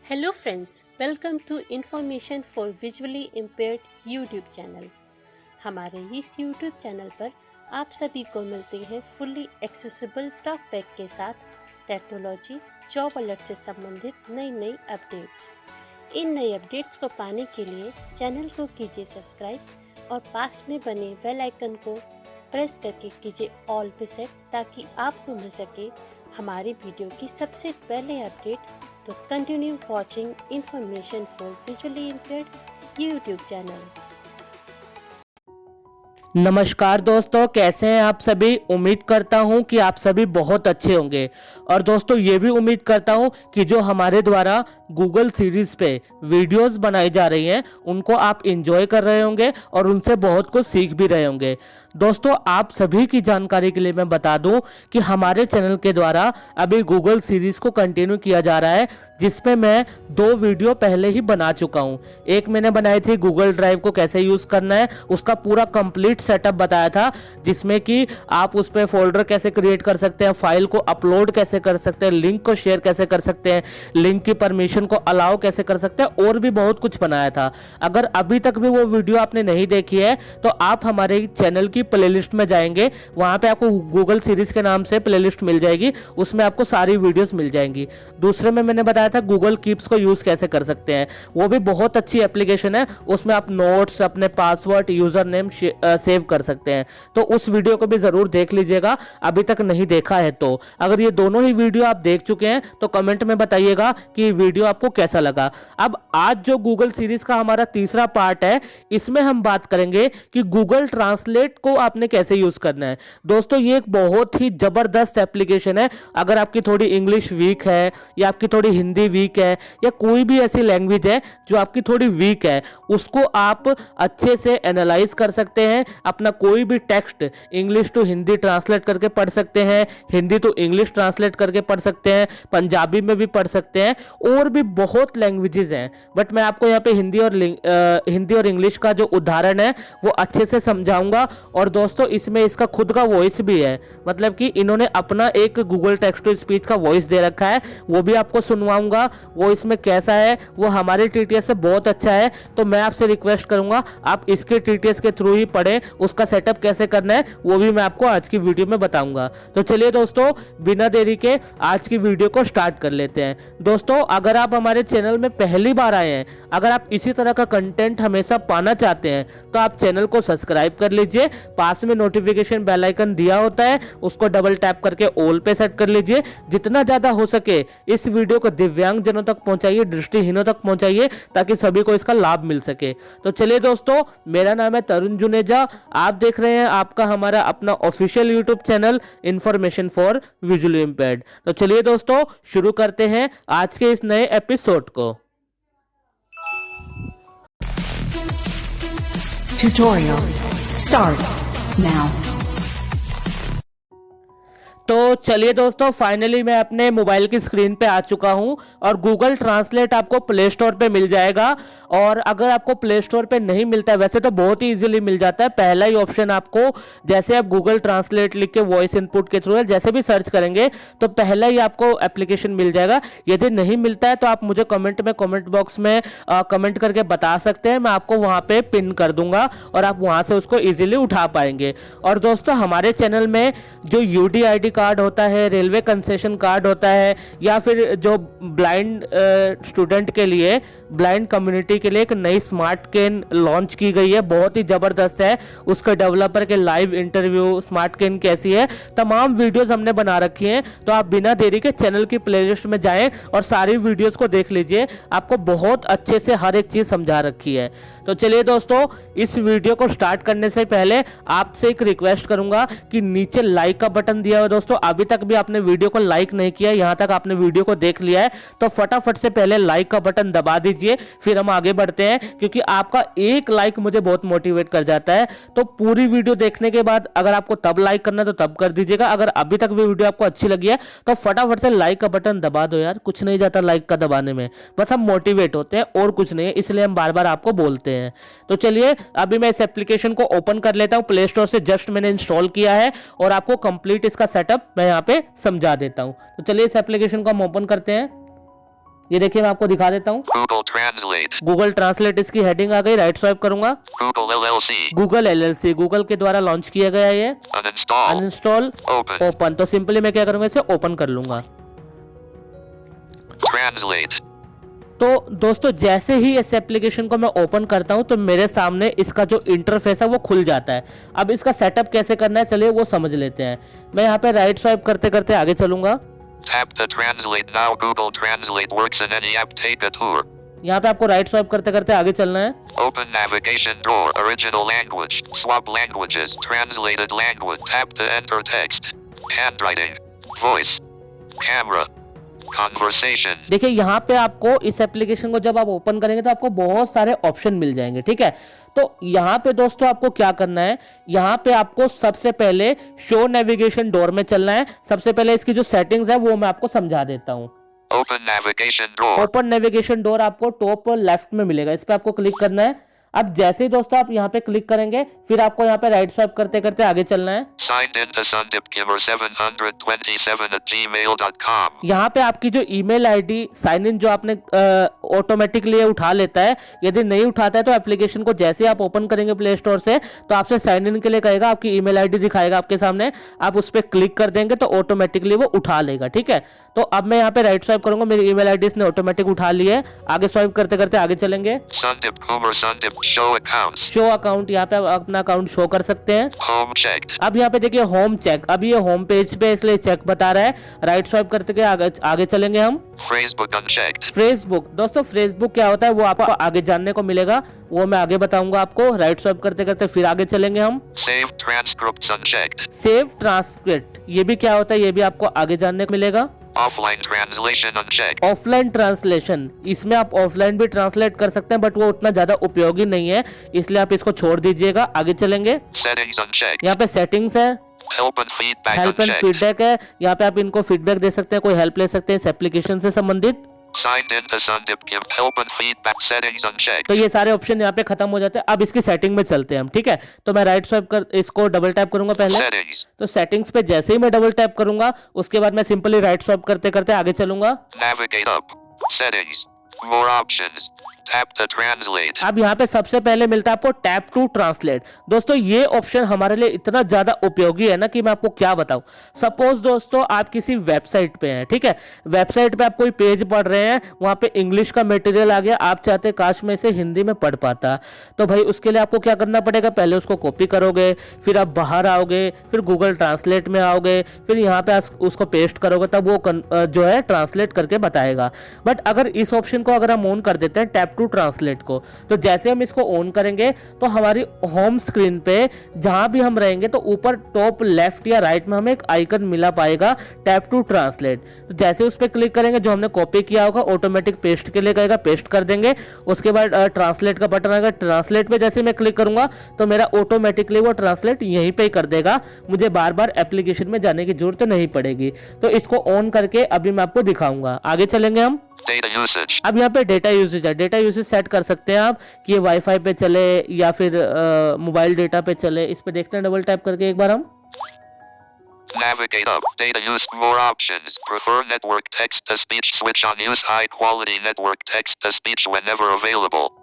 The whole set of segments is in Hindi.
Hello friends, welcome to information for visually impaired YouTube channel. हमारे इस यूट्यूब चैनल पर आप सभी को मिलते हैं फुल्ली एक्सेसिबल टॉक बैक के साथ टेक्नोलॉजी, जॉब अलर्ट से संबंधित नई अपडेट्स। इन नई अपडेट्स को पाने के लिए चैनल को कीजिए सब्सक्राइब और पास में बने बेल आइकन को प्रेस करके कीजिए ऑल पे सेट, ताकि आपको मिल सके हमारी वीडियो की सबसे पहले अपडेट। तो continue watching information for visually impaired YouTube channel. नमस्कार दोस्तों, कैसे हैं आप सभी। उम्मीद करता हूं कि आप सभी बहुत अच्छे होंगे। और दोस्तों ये भी उम्मीद करता हूं कि जो हमारे द्वारा गूगल सीरीज पे वीडियोस बनाई जा रही हैं उनको आप एंजॉय कर रहे होंगे और उनसे बहुत कुछ सीख भी रहे होंगे। दोस्तों आप सभी की जानकारी के लिए मैं बता दूं कि हमारे चैनल के द्वारा अभी गूगल सीरीज को कंटिन्यू किया जा रहा है, जिसमें मैं 2 वीडियो पहले ही बना चुका हूं। एक मैंने बनाई थी गूगल ड्राइव को कैसे यूज़ करना है, उसका पूरा कंप्लीट सेटअप बताया था, जिसमें कि आप उस पर फोल्डर कैसे क्रिएट कर सकते हैं, फाइल को अपलोड कैसे कर सकते हैं, लिंक को शेयर कैसे कर सकते हैं, लिंक की परमिशन को अलाउ कैसे कर सकते हैं, और भी बहुत कुछ बनाया था। अगर अभी तक भी वो वीडियो आपने नहीं देखी है तो आप हमारे चैनल की प्लेलिस्ट में जाएंगे, वहां पे आपको गूगल सीरीज के नाम से प्लेलिस्ट मिल जाएगी, उसमें आपको सारी वीडियोस मिल जाएंगी। दूसरे में मैंने बताया था गूगल कीप्स को यूज कैसे कर सकते हैं, वो भी बहुत अच्छी एप्लीकेशन है। उसमें आप नोट्स, अपने पासवर्ड, यूजर नेम सेव कर सकते हैं। तो उस वीडियो को भी जरूर देख लीजिएगा अभी तक नहीं देखा है तो। अगर ये दोनों ही वीडियो आप देख चुके हैं तो कमेंट में बताइएगा कि वीडियो आपको कैसा लगा। अब आज जो गूगल सीरीज का हमारा तीसरा पार्ट है, इसमें हम बात करेंगे कि गूगल ट्रांसलेट को आपने कैसे यूज करना है। दोस्तों ये एक बहुत ही जबरदस्त एप्लीकेशन है। अगर आपकी थोड़ी इंग्लिश वीक है या आपकी थोड़ी हिंदी वीक है या कोई भी ऐसी लैंग्वेज है जो आपकी थोड़ी वीक है, उसको आप अच्छे से एनालाइज कर सकते हैं। अपना कोई भी text English to Hindi translate करके पढ़ सकते हैं, हिंदी टू इंग्लिश ट्रांसलेट करके पढ़ सकते हैं, पंजाबी में भी पढ़ सकते हैं, और भी बहुत लैंग्वेजेस हैं। बट मैं आपको यहाँ पे हिंदी और इंग्लिश का जो उदाहरण है वो अच्छे से समझाऊंगा। और दोस्तों इसमें इसका खुद का वॉइस भी है, मतलब कि इन्होंने अपना एक गूगल टेक्स्ट टू स्पीच का वॉइस दे रखा है, वो भी आपको सुनवाऊंगा। वो इसमें कैसा है, वो हमारे टीटीएस से बहुत अच्छा है। तो मैं आपसे रिक्वेस्ट करूंगा आप इसके टीटीएस के थ्रू ही पढ़ें, उसका सेटअप कैसे करना है वो भी मैं आपको आज की वीडियो में बताऊंगा। तो चलिए दोस्तों बिना देरी के आज की वीडियो को स्टार्ट कर लेते हैं। दोस्तों अगर आप हमारे चैनल में पहली बार आए हैं, अगर आप इसी तरह का कंटेंट हमेशा पाना चाहते हैं तो आप चैनल को सब्सक्राइब कर लीजिए। पास में नोटिफिकेशन बेल आइकन दिया होता है, उसको डबल टैप करके ऑल पे सेट कर लीजिए। जितना ज्यादा हो सके इस वीडियो को दिव्यांग जनों तक पहुंचाइए, दृष्टिहीनों तक पहुंचाइए, ताकि सभी को इसका लाभ मिल सके। तो चलिए दोस्तों, मेरा नाम है तरुण जुनेजा, आप देख रहे हैं आपका हमारा अपना official YouTube channel information for visually impaired. तो चलिए दोस्तों शुरू करते हैं आज के इस नए एपिसोड को। Tutorial start now. तो चलिए दोस्तों फाइनली मैं अपने मोबाइल की स्क्रीन पे आ चुका हूं और गूगल ट्रांसलेट आपको प्ले स्टोर पे मिल जाएगा। और अगर आपको प्ले स्टोर पे नहीं मिलता है, वैसे तो बहुत ही इजीली मिल जाता है। पहला ही ऑप्शन आपको, जैसे आप गूगल ट्रांसलेट लिख के वॉइस इनपुट के थ्रू जैसे भी सर्च करेंगे तो पहला ही आपको एप्लीकेशन मिल जाएगा। यदि नहीं मिलता है तो आप मुझे कमेंट बॉक्स में कमेंट करके बता सकते हैं, मैं आपको वहां पे पिन कर दूंगा और आप वहां से उसको इजीली उठा पाएंगे। और दोस्तों हमारे चैनल में जो यूडीआईडी कार्ड होता है, रेलवे कंसेशन कार्ड होता है, या फिर जो ब्लाइंड स्टूडेंट के लिए, ब्लाइंड कम्युनिटी के लिए एक नई स्मार्ट केन लॉन्च की गई है, बहुत ही जबरदस्त है। उसके डेवलपर के लाइव इंटरव्यू, स्मार्ट केन कैसी है, तमाम वीडियोस हमने बना रखी हैं। तो आप बिना देरी के चैनल की प्लेलिस्ट में जाएं और सारी वीडियोस को देख लीजिए, आपको बहुत अच्छे से हर एक चीज समझा रखी है। तो चलिए दोस्तों इस वीडियो को स्टार्ट करने से पहले आपसे एक रिक्वेस्ट करूंगा कि नीचे लाइक का बटन दिया हुआ, दोस्तों अभी तक भी आपने वीडियो को लाइक नहीं किया, यहां तक आपने वीडियो को देख लिया है तो फटाफट से पहले लाइक का बटन दबा दीजिए, फिर हम आगे बढ़ते हैं। क्योंकि आपका एक लाइक मुझे बहुत मोटिवेट कर जाता है। तो पूरी वीडियो देखने के बाद अगर आपको तब लाइक करना है तो तब कर दीजिएगा। अगर अभी तक भी वीडियो आपको अच्छी लगी है तो फटाफट से लाइक का बटन दबा दो यार, कुछ नहीं जाता लाइक का दबाने में, बस हम मोटिवेट होते हैं और कुछ नहीं है, इसलिए हम बार बार आपको बोलते हैं। तो चलिए अभी मैं इस एप्लीकेशन को ओपन कर लेता हूं, प्ले स्टोर से जस्ट मैंने इंस्टॉल किया है और आपको कंप्लीट इसका सेटअप मैं यहाँ पे समझा देता हूं। तो चलिए इस एप्लीकेशन को हम ओपन करते हैं। ये देखिए मैं आपको दिखा देता हूँ। Google Translate. गूगल ट्रांसलेट इसकी हेडिंग आ गई, राइट स्वाइप करूंगा। Google LLC. Google LLC Google के द्वारा लॉन्च किया गया है ये। Uninstall. Uninstall, Open. ओपन। तो सिंपली मैं क्या करूंगा, इसे ओपन कर लूंगा। Translate. तो दोस्तों जैसे ही इस एप्लीकेशन को मैं ओपन करता हूं तो मेरे सामने इसका जो इंटरफेस है वो खुल जाता है। अब इसका सेटअप कैसे करना है चलिए वो समझ लेते हैं। मैं यहाँ पे राइट स्वाइप करते करते आगे चलूंगा। Tap to translate now. Google Translate works in any app. Take a tour. यहाँ पे आपको राइट स्वाइप करते करते आगे चलना है। Open navigation drawer. Original language. Swap languages. Translated language. Tap to enter text. Handwriting. Voice. Camera. Conversation. देखिए यहाँ पे आपको इस एप्लीकेशन को जब आप ओपन करेंगे तो आपको बहुत सारे ऑप्शन मिल जाएंगे, ठीक है। तो यहाँ पे दोस्तों आपको क्या करना है, यहाँ पे आपको सबसे पहले शो नेविगेशन डोर में चलना है। सबसे पहले इसकी जो सेटिंग्स है वो मैं आपको समझा देता हूँ। Open navigation drawer. Open navigation door आपको टॉप लेफ्ट में मिलेगा, इस पे आपको क्लिक करना है। अब जैसे ही दोस्तों आप यहाँ पे क्लिक करेंगे फिर आपको यहाँ पे राइट स्वाइप करते करते आगे चलना है। Signed in to Sundipkimmer 727@gmail.com. यहाँ पे आपकी जो ईमेल आईडी साइन इन जो आपने ऑटोमेटिकली ये उठा लेता है। यदि नहीं उठाता है तो एप्लीकेशन को जैसे आप ओपन करेंगे प्ले स्टोर से तो आपसे साइन इन के लिए कहेगा, आपकी ईमेल आईडी दिखाएगा आपके सामने। आप उस पर क्लिक कर देंगे तो ऑटोमेटिकली वो उठा लेगा, ठीक है। तो अब मैं यहाँ पे राइट स्वाइप करूंगा, मेरी ईमेल आईडी इसने ऑटोमेटिक उठा ली है। आगे स्वाइप करते करते आगे चलेंगे। Sundip show accounts. Show account, यहाँ पे आप अपना अकाउंट शो कर सकते हैं। Home checked. अब यहाँ पे देखिए होम चेक, अभी ये होम पेज पे इसलिए चेक बता रहा है। राइट स्वाइप करते के आगे चलेंगे हम। Facebook unchecked. फेसबुक, दोस्तों फेसबुक क्या होता है वो आपको आगे जानने को मिलेगा, वो मैं आगे बताऊंगा आपको। राइट स्वाइप करते करते फिर आगे चलेंगे हम। Save transcripts unchecked. Save transcript, ये भी क्या होता है ये भी आपको आगे जानने को मिलेगा। Offline translation unchecked. Offline translation, इसमें आप ऑफलाइन भी ट्रांसलेट कर सकते हैं बट वो उतना ज्यादा उपयोगी नहीं है, इसलिए आप इसको छोड़ दीजिएगा। आगे चलेंगे। Settings unchecked. यहाँ पे सेटिंग्स है, Help and feedback help and unchecked. Feedback है, यहाँ पे आप इनको फीडबैक दे सकते हैं, कोई हेल्प ले सकते हैं इस एप्लीकेशन से संबंधित। Signed in to Sundipkim. Help and feedback settings unchecked. तो ये सारे ऑप्शन यहाँ पे खत्म हो जाते हैं। अब इसकी सेटिंग में चलते हैं हम, ठीक है। तो मैं राइट स्वाइप कर इसको डबल टैप करूंगा पहले। Settings. तो सेटिंग्स पे जैसे ही मैं डबल टैप करूंगा उसके बाद मैं सिंपली राइट स्वाइप करते करते आगे चलूंगा। Navigate up. Settings. More options. Tap to translate. अब यहाँ पे सबसे पहले मिलता है आपको टैप टू ट्रांसलेट। दोस्तों ये ऑप्शन हमारे लिए इतना ज्यादा उपयोगी है ना कि मैं आपको क्या बताऊं। सपोज दोस्तों आप किसी वेबसाइट पे हैं, ठीक है। वेबसाइट पे आप कोई पेज पढ़ रहे हैं, वहां पे इंग्लिश का मटेरियल आ गया, आप चाहते काश में इसे हिंदी में पढ़ पाता। तो भाई उसके लिए आपको क्या करना पड़ेगा, पहले उसको कॉपी करोगे, फिर आप बाहर आओगे, फिर गूगल ट्रांसलेट में आओगे, फिर यहाँ पे उसको पेस्ट करोगे, तब वो जो है ट्रांसलेट करके बताएगा। बट अगर इस ऑप्शन को अगर हम ऑन कर देते हैं टैप टू ट्रांसलेट को, तो जैसे हम इसको ऑन करेंगे तो हमारी होम स्क्रीन पे जहां भी हम रहेंगे तो ऊपर टॉप लेफ्ट या राइट में हमें एक आइकन मिला पाएगा टैप टू ट्रांसलेट। तो जैसे उस पर क्लिक करेंगे जो हमने कॉपी किया होगा ऑटोमेटिक पेस्ट के लिए कहेगा, पेस्ट कर देंगे। उसके बाद ट्रांसलेट का बटन आएगा, ट्रांसलेट पे जैसे मैं क्लिक करूंगा तो मेरा ऑटोमेटिकली वो ट्रांसलेट यहीं पे ही कर देगा, मुझे बार बार एप्लीकेशन में जाने की जरूरत नहीं पड़ेगी। तो इसको ऑन करके अभी मैं आपको दिखाऊंगा। आगे चलेंगे हम। Data usage. अब यहाँ पे डेटा यूसेज है, डेटा यूसेज सेट कर सकते हैं आप कि ये वाईफाई पे चले या फिर मोबाइल डेटा पे चले। इस पे देखते हैं डबल टैप करके एक बार हम। Navigate up. Data use. More options. Prefer network text to speech. Switch on. Use high quality network text to speech whenever available.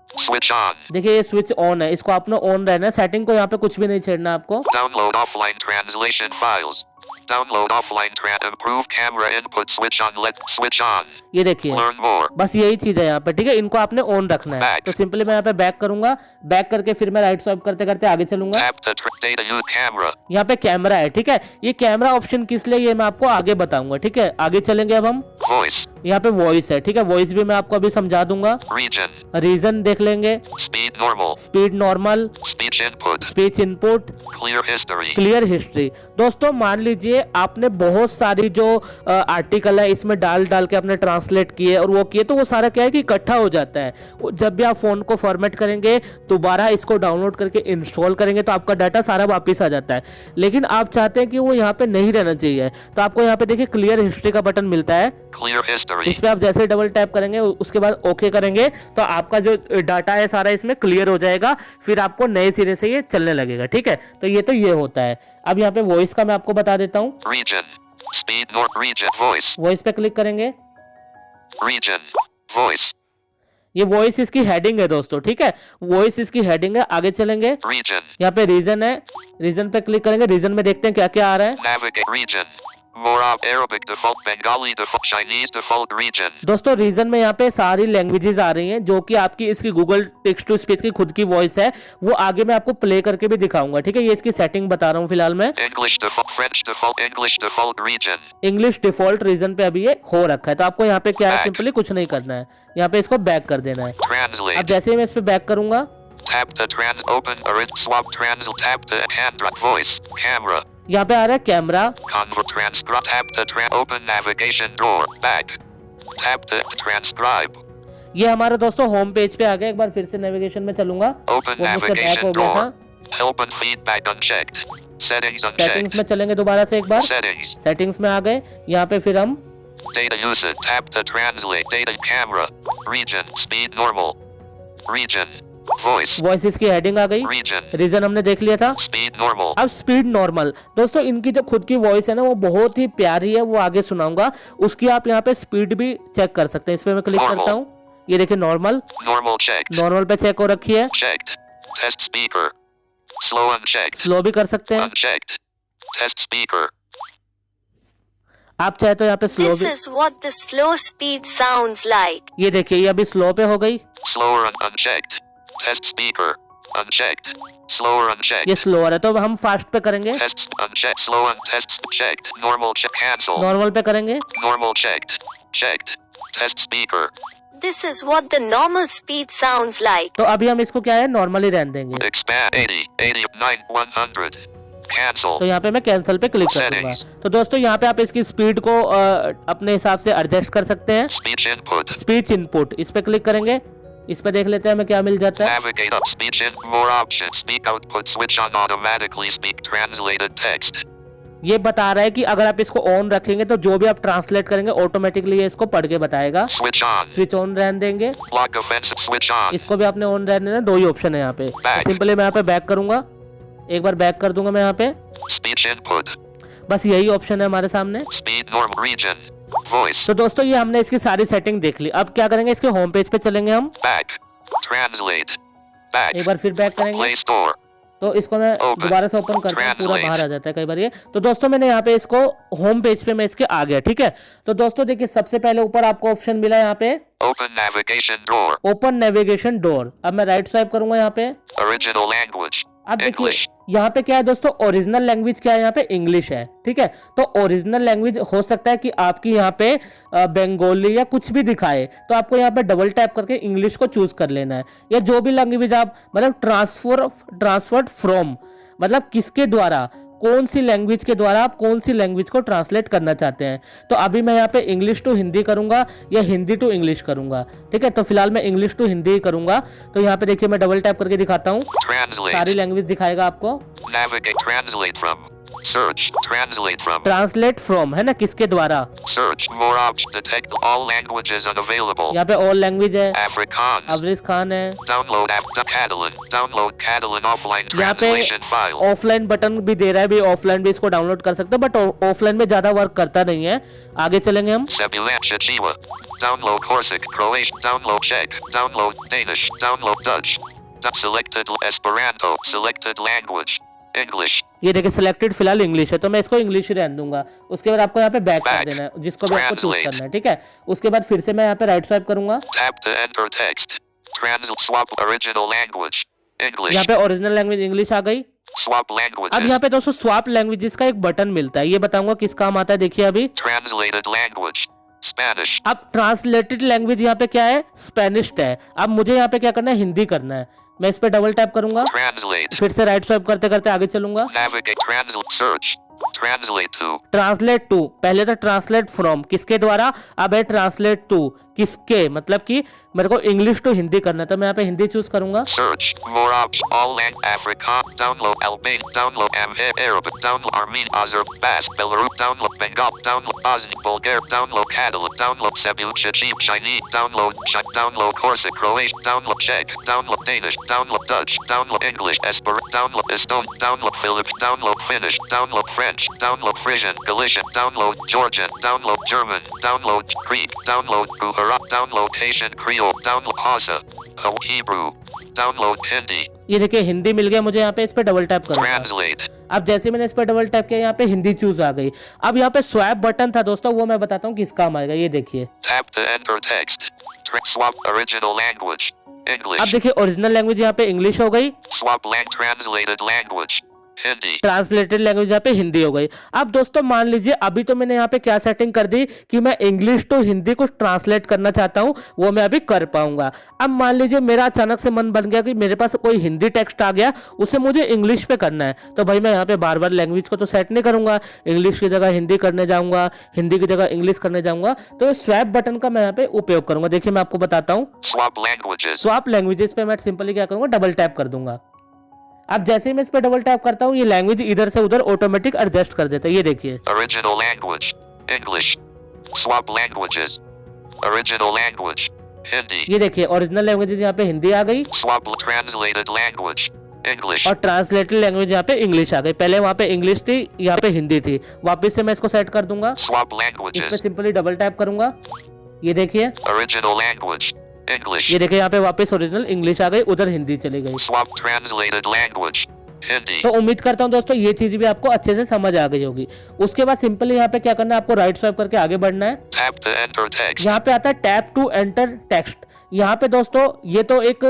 Switch on. देखिए ये स्विच ऑन है, इसको आपने ऑन रहना है। सेटिंग को यहाँ पे कुछ भी नहीं छेड़ना आपको। Download offline translation files. Download offline improve camera input. Switch on. Let switch on. ये देखिए Learn more. बस यही चीज है यहाँ पे, ठीक है। इनको आपने ऑन रखना है। Back. तो सिंपली मैं यहाँ पे बैक करूंगा, बैक करके फिर मैं राइट स्वाइप करते करते आगे चलूंगा। Tap to data use camera. यहाँ पे कैमरा है, ठीक है। ये कैमरा ऑप्शन किस लिए ये मैं आपको आगे बताऊंगा, ठीक है। आगे चलेंगे अब हम। Voice. यहाँ पे वॉइस है, ठीक है। वॉइस भी मैं आपको अभी समझा दूंगा। Region. रीजन देख लेंगे, Speed normal. Speed normal, Speech input. Speech input, Clear history. Clear history. दोस्तों मान लीजिए आपने बहुत सारी जो आर्टिकल है इसमें डाल के आपने ट्रांसलेट किए और वो किए, तो वो सारा क्या है कि इकट्ठा हो जाता है। जब भी आप फोन को फॉर्मेट करेंगे दोबारा इसको डाउनलोड करके इंस्टॉल करेंगे तो आपका डाटा सारा वापस आ जाता है। लेकिन आप चाहते हैं कि वो यहाँ पे नहीं रहना चाहिए, तो आपको यहाँ पे देखिए क्लियर हिस्ट्री का बटन मिलता है। Clear history. इस पे आप जैसे डबल टैप करेंगे उसके बाद ओके करेंगे तो आपका जो डाटा है सारा इसमें क्लियर हो जाएगा, फिर आपको नए सिरे से ये चलने लगेगा, ठीक है। तो ये होता है। अब यहाँ पे वॉइस का मैं आपको बता देता हूँ। Region. Speed north region. Voice. Voice पे क्लिक करेंगे, Region. Voice. ये वॉइस इसकी हेडिंग है दोस्तों, ठीक है, वॉइस इसकी हेडिंग है। आगे चलेंगे, Region. यहाँ पे रीजन है, रीजन पे क्लिक करेंगे। रीजन में देखते हैं क्या क्या आ रहा है। Navigate region. Morab Arabic default Bengali default Chinese default region. दोस्तों रीजन में यहाँ पे सारी लैंग्वेजेस आ रही हैं, जो कि आपकी इसकी गूगल टेक्स्ट टू स्पीच की खुद की वॉइस है। वो आगे मैं आपको प्ले करके भी दिखाऊंगा, ठीक है। ये इसकी सेटिंग बता रहा हूँ फिलहाल मैं। English default French default English default region. English default region पे अभी ये हो रखा है, तो आपको यहाँ पे क्या है, Back. सिंपली कुछ नहीं करना है, यहाँ पे इसको बैक कर देना है। अब Translate. जैसे ही मैं इस पे बैक करूंगा, Tap to trans open swap trans tap to hand voice camera यहाँ पे आ रहा है camera. convert transcribe tap to open navigation door back tap to transcribe ये हमारा दोस्तों होम पेज पे आ गया। एक बार फिर से नेविगेशन में चलूंगा, open वो मुझसे बैक हो navigation गया था। door help and feedback unchecked settings settings unchecked में चलेंगे दोबारा से एक बार, settings सेटिंग्स में आ गए। यहाँ पे फिर हम data usage tap to translate data camera region speed normal region voice voice इसकी हेडिंग आ गई। region रीजन हमने देख लिया था। speed normal अब स्पीड नॉर्मल। दोस्तों इनकी जो खुद की वॉइस है ना, वो बहुत ही प्यारी है, वो आगे सुनाऊंगा। उसकी आप यहाँ पे स्पीड भी चेक कर सकते हैं। इस पे मैं क्लिक Normal. करता हूँ, ये देखिए नॉर्मल, normal checked नॉर्मल पे चेक हो रखी है। checked test speaker slow unchecked slow भी कर सकते हैं unchecked test speaker आप, चाहे तो यहाँ पे स्लो This भी। is what the slow speed sounds like. ये देखिए, ये अभी स्लो पे हो गई, slower unchecked test speaker unchecked slower unchecked ये स्लोअर है, तो हम फास्ट पे करेंगे, test unchecked slow test checked normal check cancel normal पे करेंगे। normal checked test speaker This is what the normal speed sounds like. तो अभी हम इसको क्या है, नॉर्मली रहने देंगे। expand 89 100 cancel तो यहाँ पे मैं कैंसिल पे क्लिक कर दूंगा। तो दोस्तों यहाँ पे आप इसकी स्पीड को अपने हिसाब से एडजस्ट कर सकते हैं। speech input स्पीच इनपुट, इस पे क्लिक करेंगे, इस पे देख लेते हैं हमें क्या मिल जाता है। navigate up speech in more options speak output switch on automatically speak translated text ये बता रहा है कि अगर आप इसको ऑन रखेंगे तो जो भी आप ट्रांसलेट करेंगे ऑटोमेटिकली ये इसको पढ़ के बताएगा। switch on स्विच ऑन रहने देंगे, block offensive switch on इसको भी आपने ऑन रहने देना। दो ही ऑप्शन है यहाँ पे। Back. सिंपली मैं यहाँ पे बैक करूंगा, एक बार बैक कर दूंगा मैं यहाँ पे, speech input बस यही ऑप्शन है हमारे सामने। speed normal region voice तो दोस्तों ये हमने इसकी सारी सेटिंग देख ली। अब क्या करेंगे, इसके होम पेज पे चलेंगे हम, back translate back एक बार फिर बैक करेंगे। play store तो इसको मैं Open. दोबारा से ओपन करता हूँ, पूरा Translate. बाहर आ जाता है कई बार ये। तो दोस्तों मैंने यहाँ पे इसको होम पेज पे मैं इसके आ गया, ठीक है। तो दोस्तों देखिए, सबसे पहले ऊपर आपको ऑप्शन मिला यहाँ पे open navigation door open navigation door. अब मैं राइट स्वाइप करूंगा यहाँ पे। original language अब देखिए English यहाँ पे क्या है दोस्तों, ओरिजिनल लैंग्वेज क्या है, यहाँ पे इंग्लिश है, ठीक है। तो ओरिजिनल लैंग्वेज हो सकता है कि आपकी यहाँ पे बंगाली या कुछ भी दिखाए, तो आपको यहाँ पे डबल टैप करके इंग्लिश को चूज कर लेना है। या जो भी लैंग्वेज आप मतलब ट्रांसफर्ड फ्रॉम, मतलब किसके द्वारा, कौन सी लैंग्वेज के द्वारा आप कौन सी लैंग्वेज को ट्रांसलेट करना चाहते हैं। तो अभी मैं यहाँ पे इंग्लिश टू हिंदी करूंगा या हिंदी टू इंग्लिश करूंगा, ठीक है। तो फिलहाल मैं इंग्लिश टू हिंदी ही करूंगा। तो यहाँ पे देखिए मैं डबल टैप करके दिखाता हूँ, translate सारी लैंग्वेज दिखाएगा आपको। navigate translate from search translate from translate from है ना, किसके द्वारा, search more options detect all languages unavailable यहाँ पे ऑल लैंग्वेज है, Afrikaans अवरिज खान है। download app download Catalan offline यहाँ पे translation file ऑफलाइन बटन भी दे रहा है, भी ऑफलाइन भी इसको डाउनलोड कर सकते हैं, बट ऑफलाइन में ज्यादा वर्क करता नहीं है। आगे चलेंगे हम, Sebilancha Chiwa download Corsic Croatian download Czech download Danish download Dutch selected Esperanto selected language English ये देखिए सिलेक्टेड फिलहाल इंग्लिश है, तो मैं इसको इंग्लिश ही रहने दूंगा। उसके बाद आपको यहाँ पे बैक कर Back. देना है, जिसको भी आपको चूज Translate. करना है, ठीक है। उसके बाद फिर से मैं यहाँ पे राइट स्वाइप करूंगा, tap to enter text swap original language English यहाँ पे ओरिजिनल लैंग्वेज इंग्लिश आ गई। swap अब languages यहाँ पे दोस्तों स्वैप लैंग्वेजेस का एक बटन मिलता है, ये बताऊंगा किस काम आता है। देखिए अभी translated language Spanish अब ट्रांसलेटेड लैंग्वेज यहाँ पे क्या है, स्पेनिश है। अब मुझे यहाँ पे क्या करना है, हिंदी करना है। मैं इस पे डबल टैप करूंगा, translate फिर से राइट स्वाइप करते करते आगे चलूंगा। navigate search translate to translate to, पहले तो ट्रांसलेट फ्रॉम किसके द्वारा, अब है ट्रांसलेट टू किसके, मतलब कि मेरे को इंग्लिश टू हिंदी करना है, तो मैं यहाँ पे हिंदी चूज करूंगा। search more options all Africa download Albania download Arabic download Armenian Azer Basque Belarus download Bengal download Bosnian Bulgaria download Catalan download Cebucha Chinese download Corsic Croatian download Czech download Danish download Dutch download English Esperanto download Estonian download Philippine download Finnish download French download Frisian Galician download Georgian download German download Greek download Arab. Download Haitian Creole. Download Hausa. Hebrew. Download Hindi. ये देखिए हिंदी मिल गया मुझे, यहाँ पे इस पे डबल टैप करूंगा। Translate. अब जैसे मैंने इस पे डबल टैप किया यहाँ पे हिंदी चूज आ गई। अब यहाँ पे स्वैप बटन था दोस्तों, वो मैं बताता हूँ किस काम आएगा, ये देखिए। Tap to enter text. Swap original language. English. अब देखिए ओरिजिनल लैंग्वेज यहाँ पे इंग्लिश हो गई, Swap translated language. Hindi. Translated language यहाँ पे हिंदी हो गई। अब दोस्तों मान लीजिए अभी तो मैंने यहाँ पे क्या सेटिंग कर दी कि मैं इंग्लिश टू हिंदी को ट्रांसलेट करना चाहता हूँ, वो मैं अभी कर पाऊंगा। अब मान लीजिए मेरा अचानक से मन बन गया कि मेरे पास कोई हिंदी टेक्स्ट आ गया, उसे मुझे इंग्लिश पे करना है, तो भाई मैं यहाँ पे बार बार लैंग्वेज को तो सेट नहीं करूंगा, इंग्लिश की जगह हिंदी करने जाऊंगा, हिंदी की जगह इंग्लिश करने जाऊंगा, तो स्वैप बटन का मैं यहाँ पे उपयोग करूंगा। देखिए मैं आपको बताता हूँ। Swap languages. स्वैप लैंग्वेजेस पे मैं सिंपली क्या करूंगा, डबल टैप कर दूंगा। अब जैसे ही मैं इस पे डबल टैप करता हूँ ये लैंग्वेज इधर से उधर ऑटोमेटिक एडजस्ट कर देता है, ये देखिए। Original language. English. Swap languages. Original language. Hindi. ये देखिए ओरिजिनल लैंग्वेजेस यहाँ पे हिंदी आ गई Swap translated language. English. और ट्रांसलेटेड लैंग्वेज यहाँ पे इंग्लिश आ गई। पहले वहाँ पे इंग्लिश थी, यहाँ पे हिंदी थी। वापस से मैं इसको सेट कर दूंगा, Swap इस पे languages. सिंपली डबल टैप करूंगा, ये देखिए। Original language. English. ये देखिए यहाँ पे वापस ओरिजिनल इंग्लिश आ गई, उधर हिंदी चली गई। Swap translated language. Hindi. तो उम्मीद करता हूँ दोस्तों ये चीज भी आपको अच्छे से समझ आ गई होगी। उसके बाद सिंपली यहाँ पे क्या करना है, आपको राइट स्वाइप करके आगे बढ़ना है। Tap to enter text. यहाँ पे आता है टैप टू एंटर टेक्स्ट। यहाँ पे दोस्तों ये तो एक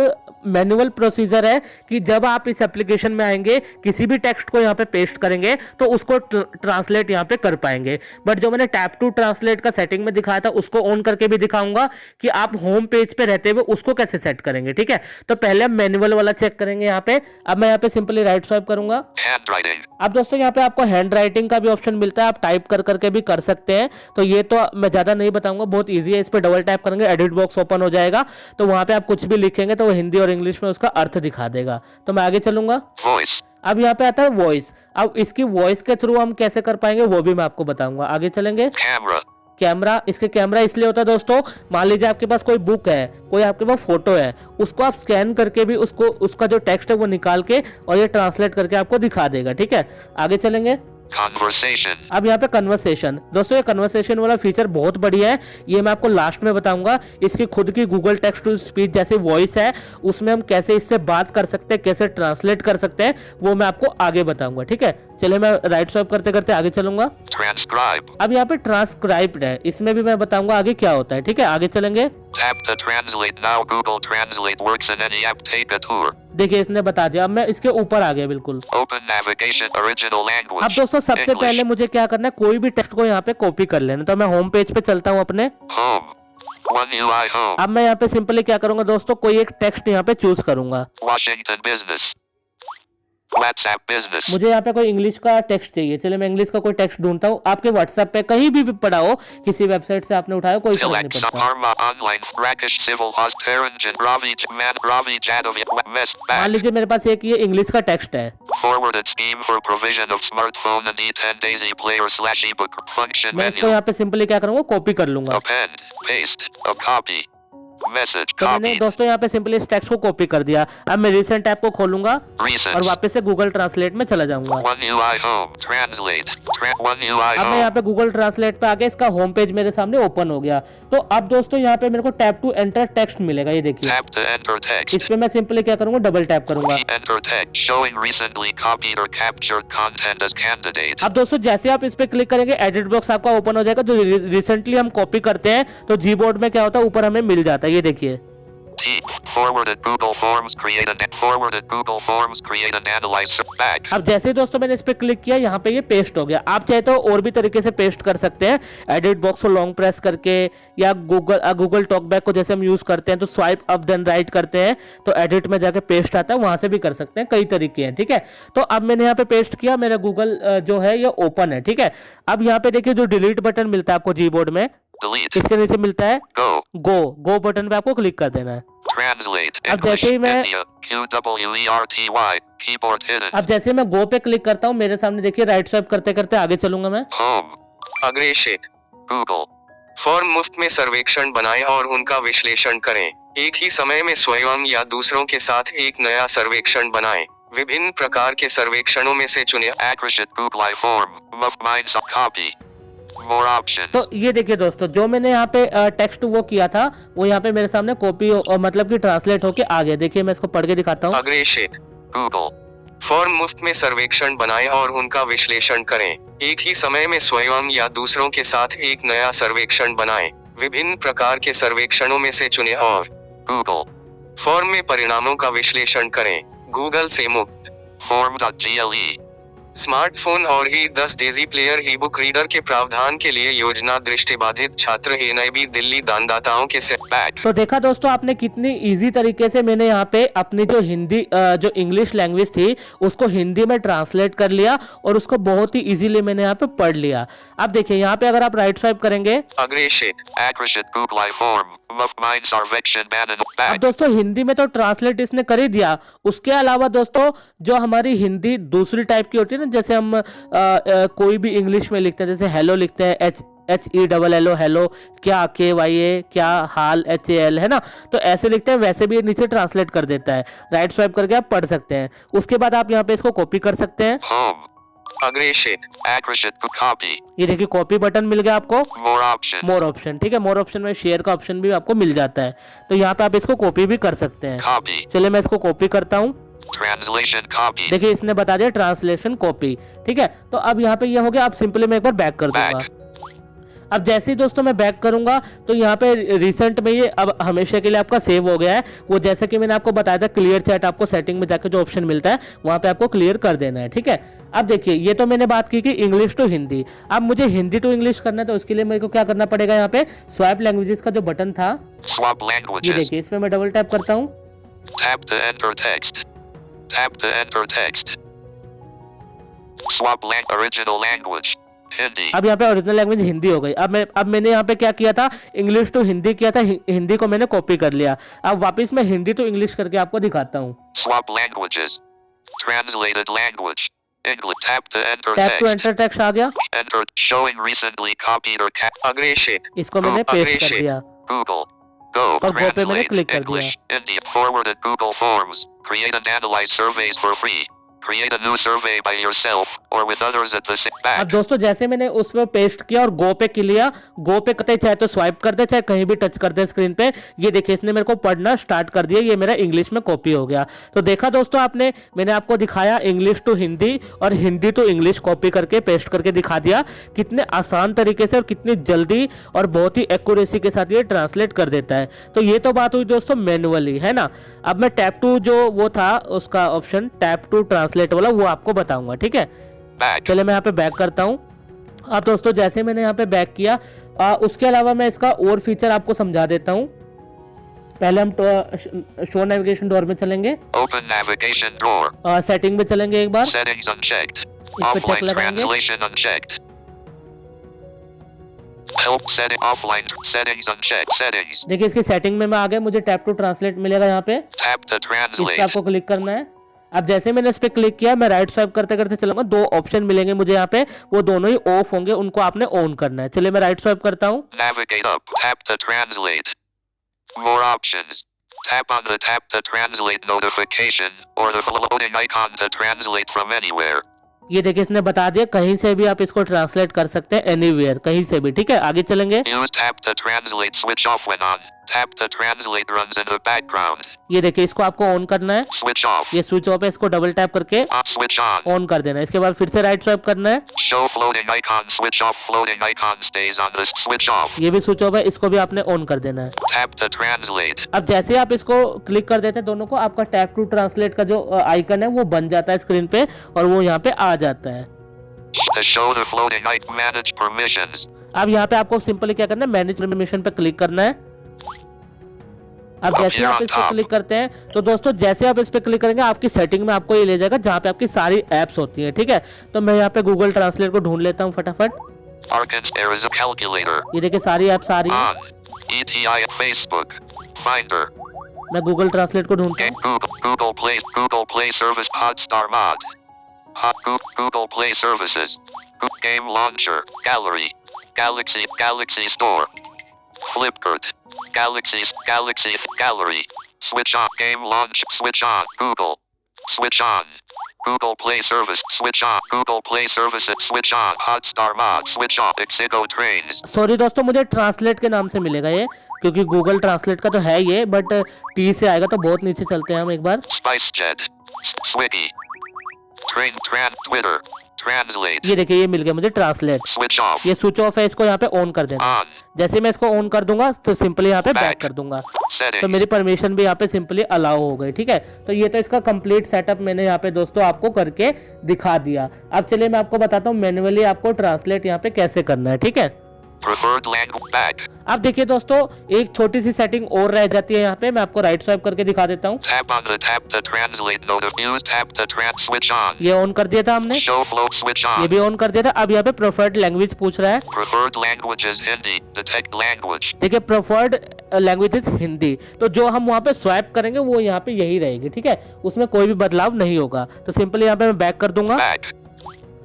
मैनुअल प्रोसीजर है कि जब आप इस एप्लीकेशन में आएंगे किसी भी टेक्स्ट को यहाँ पे पेस्ट करेंगे तो उसको ट्रांसलेट यहाँ पे कर पाएंगे। बट जो मैंने टैप टू ट्रांसलेट का सेटिंग में दिखाया था उसको ऑन करके भी दिखाऊंगा कि आप होम पेज पे रहते हुए उसको कैसे सेट करेंगे, ठीक है। तो पहले हम मैनुअल वाला चेक करेंगे यहाँ पे। अब मैं यहाँ पे सिंपली राइट स्वाइप करूंगा। Handwriting. अब दोस्तों यहाँ पे आपको हैंड राइटिंग का भी ऑप्शन मिलता है, आप टाइप कर करके भी कर सकते हैं। तो ये तो मैं ज्यादा नहीं बताऊंगा, बहुत इजी है। इस पे डबल टैप करेंगे एडिट बॉक्स ओपन हो जाएगा, तो वहां पे आप कुछ भी लिखेंगे तो वो हिंदी और इंग्लिश में उसका अर्थ दिखा देगा। तो मैं आगे चलूंगा। Voice. अब यहाँ पे आता है वॉइस। अब इसकी वॉइस के थ्रू हम कैसे कर पाएंगे वो भी मैं आपको बताऊंगा। आगे चलेंगे। Camera. कैमरा, इसके कैमरा इसलिए होता है दोस्तों, मान लीजिए आपके पास कोई बुक है, कोई आपके पास फोटो है, उसको आप स्कैन करके भी उसको उसका जो टेक्स्ट है वो निकाल के और ये ट्रांसलेट करके आपको दिखा देगा, ठीक है। आगे चलेंगे। Conversation. अब यहाँ पे कन्वर्सेशन, दोस्तों ये कन्वर्सेशन वाला फीचर बहुत बढ़िया है, ये मैं आपको लास्ट में बताऊंगा। इसकी खुद की गूगल टेक्स्ट टू स्पीच जैसी वॉइस है, उसमें हम कैसे इससे बात कर सकते हैं, कैसे ट्रांसलेट कर सकते हैं, वो मैं आपको आगे बताऊंगा, ठीक है। चलिए मैं राइट स्वाइप करते करते आगे चलूंगा। Transcribe. अब यहाँ पे ट्रांसक्राइब्ड है, इसमें भी मैं बताऊंगा आगे क्या होता है, ठीक है। आगे चलेंगे। Tap to translate now. Google Translate works in any app. Take a tour. देखिए इसने बता दिया। अब मैं इसके ऊपर आ गया बिल्कुल। Open navigation. Original language. अब दोस्तों सबसे English. पहले मुझे क्या करना है, कोई भी टेक्स्ट को यहाँ पे कॉपी कर लेना। तो मैं होम पेज पे चलता हूँ अपने। Home. One UI home. अब मैं यहाँ पे सिंपली क्या करूंगा दोस्तों, कोई एक टेक्स्ट यहाँ पे चूज करूंगा। Washington Business. WhatsApp Business. मुझे यहाँ पे कोई इंग्लिश का टेक्स्ट चाहिए, चलिए मैं इंग्लिश का कोई टेक्स्ट ढूंढता हूँ। आपके व्हाट्सएप पे कहीं भी पड़ा हो, किसी वेबसाइट से आपने उठाया, कोई फर्क नहीं Select पड़ता। Saparma Online. Rakesh Civil Host Taranjan Ravi Man Ravi Jadov West मान Back. लीजिए मेरे पास एक ये इंग्लिश का टेक्स्ट है, Forwarded scheme for provision of smartphone and E10 Daisy Player / ebook function मैं इसको menu. यहाँ पे सिंपली क्या करूंगा, कॉपी कर लूंगा। Append. Paste. A copy. Message. तो मैंने Copy. दोस्तों यहाँ पे सिंपली इस टेक्स्ट को कॉपी कर दिया। अब मैं रिसेंट ऐप को खोलूंगा और Recent. वापस से गूगल ट्रांसलेट में चला जाऊंगा। One UI home. Translate. One UI अब मैं यहाँ home. पे गूगल ट्रांसलेट पे आके इसका होम पेज मेरे सामने ओपन हो गया। तो अब दोस्तों यहाँ पे मेरे को टैप टू एंटर टेक्स्ट मिलेगा, ये देखिए। Tap to enter text. इस पे मैं सिंपली क्या करूंगा, डबल टैप करूंगा। Enter text showing recently copied or captured content as candidate. अब दोस्तों जैसे आप इस पे क्लिक करेंगे एडिट बॉक्स आपका ओपन हो जाएगा। जो रिसेंटली हम कॉपी करते हैं तो जीबोर्ड में क्या होता है, ऊपर हमें मिल जाता है, ये देखिए। T. Forwarded Google Forms create and forwarded Google Forms create and analyze back. अब जैसे ही दोस्तों मैंने इस पे क्लिक किया, यहाँ पे ये पेस्ट हो गया। आप चाहे तो और भी तरीके से पेस्ट कर सकते हैं, एडिट बॉक्स को लॉन्ग प्रेस करके, या गूगल टॉकबैक को जैसे हम यूज करते हैं तो स्वाइप अप देन राइट करते हैं तो एडिट में जाके पेस्ट आता है, वहां से भी कर सकते हैं। कई तरीके हैं, ठीक है। तो अब मैंने यहाँ पे पेस्ट किया, मेरा गूगल जो है ये ओपन है, ठीक है। अब यहाँ पे देखिए जो डिलीट बटन मिलता है आपको जीबोर्ड में, Delete. इसके नीचे मिलता है Go. गो बटन पे आपको क्लिक कर देना है। Translate. अब English. जैसे ही मैं- India. QWERTY. Keyboard hidden. अब जैसे मैं गो पे क्लिक करता हूँ, मेरे सामने देखिए राइट स्वाइप करते करते आगे चलूंगा मैं। Home. अग्रेषित Google. फॉर्म मुफ्त में सर्वेक्षण बनाएं और उनका विश्लेषण करें। एक ही समय में स्वयं या दूसरों के साथ एक नया सर्वेक्षण बनाएं। विभिन्न प्रकार के सर्वेक्षणों में से चुनें। Akrishit Google form. Move minds up copy. More options. तो ये देखिए दोस्तों, जो मैंने यहाँ पे टेक्स्ट वो किया था वो यहाँ पे मेरे सामने कॉपी मतलब कि ट्रांसलेट होके आ गया। देखिए मैं इसको पढ़ के दिखाता हूँ। अग्रेषित Google. फॉर्म मुफ्त में सर्वेक्षण बनाएं और उनका विश्लेषण करें। एक ही समय में स्वयं या दूसरों के साथ एक नया सर्वेक्षण बनाएं। विभिन्न प्रकार के सर्वेक्षणों में से चुनें और Google. फॉर्म में परिणामों का विश्लेषण करें। गूगल से मुफ्त Form.gle. स्मार्टफोन और ही 10 डेजी प्लेयर ई बुक रीडर के प्रावधान के लिए योजना दृष्टिबाधित छात्र एनआईबी दिल्ली दानदाताओं के से Back. तो देखा दोस्तों आपने कितनी इजी तरीके से मैंने यहाँ पे अपनी जो हिंदी जो इंग्लिश लैंग्वेज थी उसको हिंदी में ट्रांसलेट कर लिया और उसको बहुत ही इजीली मैंने यहाँ पे पढ़ लिया। अब देखिए यहाँ पे अगर आप राइट स्वाइप करेंगे, अग्रेषित Akrishit Google Form. Muff Mind Sarvekshan Banan. अब Back. दोस्तों हिंदी में तो ट्रांसलेट इसने कर ही दिया। उसके अलावा दोस्तों जो हमारी हिंदी दूसरी टाइप की होती है ना, जैसे हम कोई भी इंग्लिश में लिखते हैं, जैसे हेलो लिखते हैं HELL हेलो, क्या KYA, क्या हाल HAL, है ना, तो ऐसे लिखते हैं, वैसे भी ये नीचे ट्रांसलेट कर देता है। राइट स्वाइप करके आप पढ़ सकते हैं। उसके बाद आप यहाँ पे इसको कॉपी कर सकते हैं। Home. अग्रेषित Akrishit Copy. ये देखिए कॉपी बटन मिल गया आपको। More options. मोर ऑप्शन, ठीक है, मोर ऑप्शन में शेयर का ऑप्शन भी आपको मिल जाता है, तो यहाँ पे आप इसको कॉपी भी कर सकते हैं। Copy. चलिए मैं इसको कॉपी करता हूँ। Translation copy. देखिए इसने बता दिया ट्रांसलेशन कॉपी, ठीक है। तो अब यहाँ पे ये हो गया। अब सिंपली मैं एक बार बैक कर दूंगा। Back. अब जैसे ही दोस्तों मैं बैक करूंगा तो यहाँ पे रिसेंट में ये अब हमेशा के लिए आपका सेव हो गया है। वो जैसे कि मैंने आपको बताया था क्लियर चैट, आपको सेटिंग में जाकर जो ऑप्शन मिलता है वहां पे आपको क्लियर कर देना है, ठीक है। अब देखिए ये तो मैंने बात की कि इंग्लिश टू हिंदी। अब मुझे हिंदी टू इंग्लिश करना है, तो उसके लिए मेरे को क्या करना पड़ेगा, यहाँ पे स्वाइप लैंग्वेजेस का जो बटन था Swap ये languages. देखिए, इसमें मैं डबल टैप करता हूँ। Tap to enter text. Tap to enter text. Swap original language. Hindi. अब यहाँ पे ओरिजिनल लैंग्वेज हिंदी हो गई। अब मैंने यहाँ पे क्या किया था, इंग्लिश टू हिंदी किया था, हिंदी को मैंने कॉपी कर लिया। अब वापस मैं हिंदी टू इंग्लिश करके आपको दिखाता हूँ। Swap languages. Translated language. English. Tap to enter tap to text. Enter text आ गया, Enter showing recently copied or अग्रेषित इसको मैंने पेस्ट कर दिया Google. Go. और गो पे मैंने Translate क्लिक कर दिया। English. India. Forwarded Google Forms. Create and analyze surveys for free. Create a new survey by yourself or with others at the same अब back. दोस्तों जैसे मैंने उसमें पेस्ट किया और गो पे किया, गो पे करते चाहे तो स्वाइप कर दे, चाहे कहीं भी टच कर दे स्क्रीन पे, ये देखिए इसने मेरे को पढ़ना स्टार्ट कर दिया। ये मेरा इंग्लिश में कॉपी हो गया। तो देखा दोस्तों आपने, मैंने आपको दिखाया इंग्लिश टू हिंदी और हिंदी टू इंग्लिश कॉपी करके पेस्ट करके दिखा दिया। कितने आसान तरीके से और कितनी जल्दी और बहुत ही एक्यूरेसी के साथ ये ट्रांसलेट कर देता है। तो ये तो बात हुई दोस्तों मैनुअली, है ना। अब मैं टैप टू जो वो था उसका ऑप्शन टैप टू ट्रांसलेट वाला वो आपको बताऊंगा, ठीक है। Back. चलिए मैं यहाँ पे बैक करता हूँ। अब दोस्तों जैसे मैंने यहाँ पे बैक किया, उसके अलावा मैं इसका और फीचर आपको समझा देता हूँ। पहले हम शो नेविगेशन डोर में चलेंगे, Open navigation door. सेटिंग में चलेंगे एक बार, Settings unchecked. इस पे चेक Offline लगाएंगे। translation unchecked. Help setting offline settings unchecked. Settings. देखिए इसकी सेटिंग में मैं आ गया, मुझे टैप टू ट्रांसलेट मिलेगा यहाँ पे, Tap to इस पे translate. आपको क्लिक करना है। अब जैसे मैंने इस पे क्लिक किया, मैं राइट स्वाइप करते करते चलूंगा, दो ऑप्शन मिलेंगे मुझे यहाँ पे, वो दोनों ही ऑफ होंगे, उनको आपने ऑन करना है। चलिए मैं राइट स्वाइप करता हूँ। Navigate up. Tap to translate. More options. Tap on the tap to translate notification or the floating icon to translate from anywhere. ये देखिए इसने बता दिया कहीं से भी आप इसको ट्रांसलेट कर सकते हैं, एनीवेयर, कहीं से भी, ठीक है। आगे चलेंगे, Use tap to translate switch off when on. Tap to translate runs in the background. ये देखिए इसको आपको ऑन करना है, Switch off. ये स्विच ऑफ है, इसको डबल टैप करके Switch on. ऑन कर देना है। इसके बाद फिर से राइट स्वाइप करना है, Show floating icon switch off. Floating icon stays on this switch off. ये भी स्विच ऑफ है, इसको भी आपने ऑन कर देना है। Tap to translate. अब जैसे ही आप इसको क्लिक कर देते हैं दोनों को, आपका टैप टू ट्रांसलेट का जो आइकन है वो बन जाता है स्क्रीन पे और वो यहाँ पे आ जाता है। To show the floating icon manage permissions. अब यहाँ पे आपको सिंपली क्या करना है, मैनेज परमिशन पे क्लिक करना है। अब जैसे आप इस पे क्लिक करते हैं तो दोस्तों जैसे आप इस पे क्लिक करेंगे आपकी सेटिंग में आपको ये ले जाएगा जहाँ पे आपकी सारी एप्स होती हैं, ठीक है। तो मैं यहाँ पे गूगल ट्रांसलेट को ढूंढ लेता हूँ फटाफट। Arkansas there is a calculator. ये देखिए सारी एप्स आ रही हैं। On. ETI Facebook. Finder. मैं गूगल ट्रांसलेट को ढूंढता Game हूँ। Google Play Service Hotstar Mod. Google Play Services. Game Launcher. Gallery. Galaxy Store. Flipkart. Galaxy Gallery. Switch on. Game launch. Switch on. Google. Switch on. Google Play service switch on. Google Play services switch on. Hotstar mod switch off. Exigo trains. Sorry दोस्तों, मुझे ट्रांसलेट के नाम से मिलेगा ये, क्योंकि गूगल ट्रांसलेट का तो है ये, बट टी से आएगा तो बहुत नीचे चलते हैं हम एक बार। SpiceJet. Swiggy. Train Twitter. Translate. ये देखिए, ये मिल गया मुझे ट्रांसलेट। Switch off. ये स्विच ऑफ है, इसको यहाँ पे ऑन कर देना। On. जैसे मैं इसको ऑन कर दूंगा तो सिंपली यहाँ पे बैक Back. कर दूंगा, तो Settings. मेरी परमिशन भी यहाँ पे सिंपली अलाउ हो गई। ठीक है, तो ये तो इसका कंप्लीट सेटअप मैंने यहाँ पे दोस्तों आपको करके दिखा दिया। अब चलिए मैं आपको बताता हूँ मैन्युअली आपको ट्रांसलेट यहाँ पे कैसे करना है। ठीक है, Preferred language back. अब देखिए दोस्तों, एक छोटी सी सेटिंग और रह जाती है यहाँ पे, मैं आपको राइट स्वाइप करके दिखा देता हूँ। Tap on the tap to translate note of use. Tap to switch on. ये ऑन कर दिया था हमने, Show flow switch ये on. भी ऑन कर दिया था। अब यहाँ पे प्रेफर्ड लैंग्वेज पूछ रहा है। Preferred language is Hindi. Detect language. देखिए, प्रेफर्ड लैंग्वेज इज हिंदी, तो जो हम वहाँ पे स्वाइप करेंगे वो यहाँ पे यही रहेगी। ठीक है, उसमें कोई भी बदलाव नहीं होगा। तो सिंपली यहाँ पे मैं बैक कर दूंगा। Back.